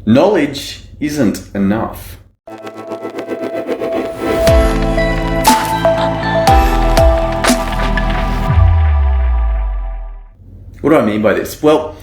Knowledge isn't enough. What do I mean by this? Well,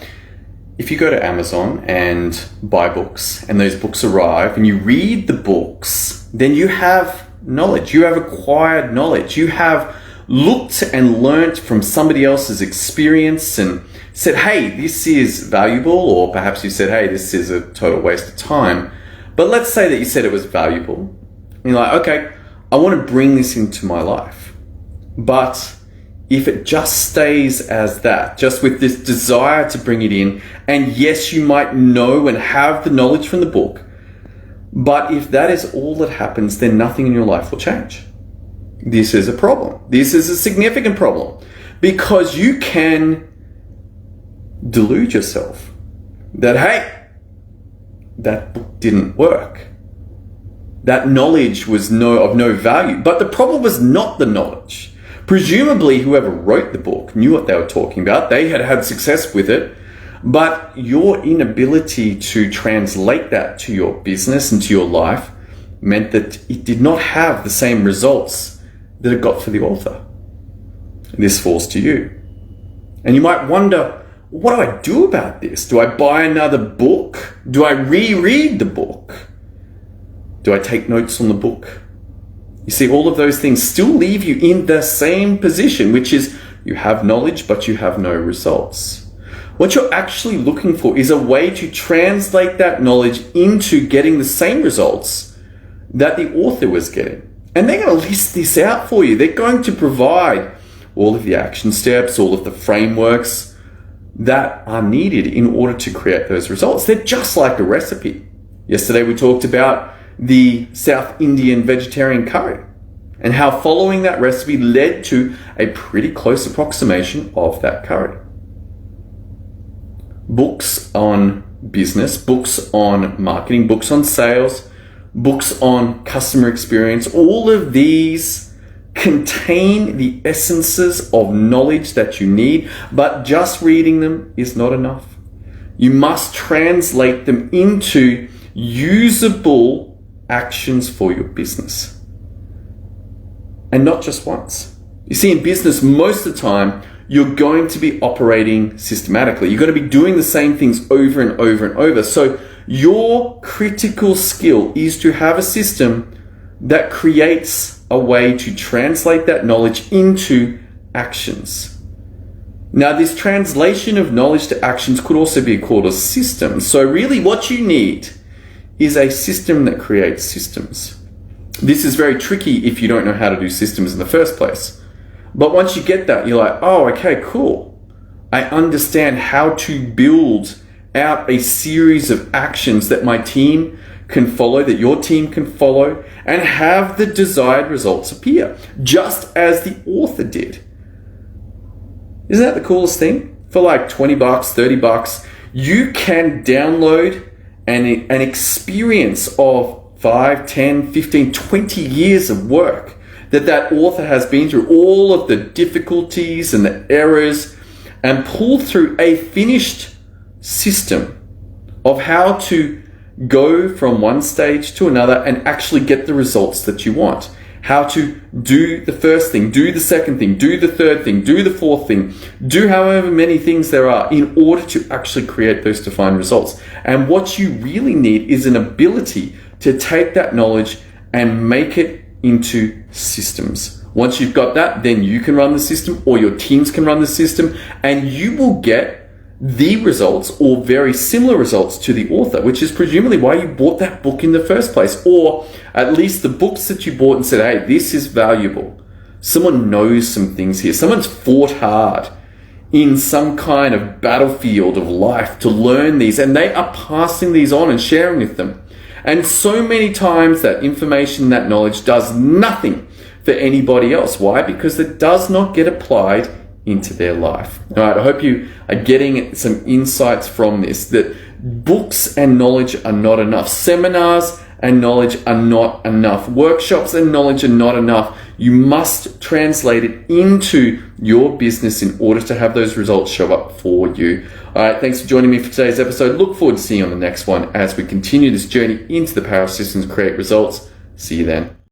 if you go to Amazon and buy books and those books arrive and you read the books, then you have knowledge. You have acquired knowledge. You have looked and learnt from somebody else's experience and said, hey, this is valuable, or perhaps you said, hey, this is a total waste of time. But let's say that you said it was valuable. And you're like, okay, I want to bring this into my life. But if it just stays as that, just with this desire to bring it in, and yes, you might know and have the knowledge from the book, but if that is all that happens, then nothing in your life will change. This is a problem. This is a significant problem, because you can delude yourself that, hey, that book didn't work. That knowledge was of no value. But the problem was not the knowledge. Presumably, whoever wrote the book knew what they were talking about. They had had success with it. But your inability to translate that to your business and to your life meant that it did not have the same results that it got for the author. This falls to you. And you might wonder, what do I do about this? Do I buy another book? Do I reread the book? Do I take notes on the book? You see, all of those things still leave you in the same position, which is you have knowledge, but you have no results. What you're actually looking for is a way to translate that knowledge into getting the same results that the author was getting. And they're going to list this out for you. They're going to provide all of the action steps, all of the frameworks that are needed in order to create those results. They're just like a recipe. Yesterday we talked about the South Indian vegetarian curry and how following that recipe led to a pretty close approximation of that curry. Books on business, books on marketing, books on sales, books on customer experience, all of these contain the essences of knowledge that you need, but just reading them is not enough. You must translate them into usable actions for your business. And not just once. You see, in business, most of the time, you're going to be operating systematically. You're going to be doing the same things over and over and over. So your critical skill is to have a system that creates a way to translate that knowledge into actions. Now, this translation of knowledge to actions could also be called a system. So really what you need is a system that creates systems. This is very tricky if you don't know how to do systems in the first place. But once you get that, you're like, oh, okay, cool. I understand how to build out a series of actions that my team can follow, that your team can follow, and have the desired results appear, just as the author did. Isn't that the coolest thing? For like $20, $30, you can download an experience of 5, 10, 15, 20 years of work that author has been through, all of the difficulties and the errors, and pull through a finished system of how to go from one stage to another and actually get the results that you want. How to do the first thing, do the second thing, do the third thing, do the fourth thing, do however many things there are in order to actually create those defined results. And what you really need is an ability to take that knowledge and make it into systems. Once you've got that, then you can run the system, or your teams can run the system, and you will get the results or very similar results to the author, which is presumably why you bought that book in the first place, or at least the books that you bought and said, hey, this is valuable. Someone knows some things here. Someone's fought hard in some kind of battlefield of life to learn these, and they are passing these on and sharing with them. And so many times that information, that knowledge does nothing for anybody else. Why? Because it does not get applied into their life. All right, I hope you are getting some insights from this, that books and knowledge are not enough. Seminars and knowledge are not enough. Workshops and knowledge are not enough. You must translate it into your business in order to have those results show up for you. All right, thanks for joining me for today's episode. Look forward to seeing you on the next one as we continue this journey into the power of systems to create results. See you then.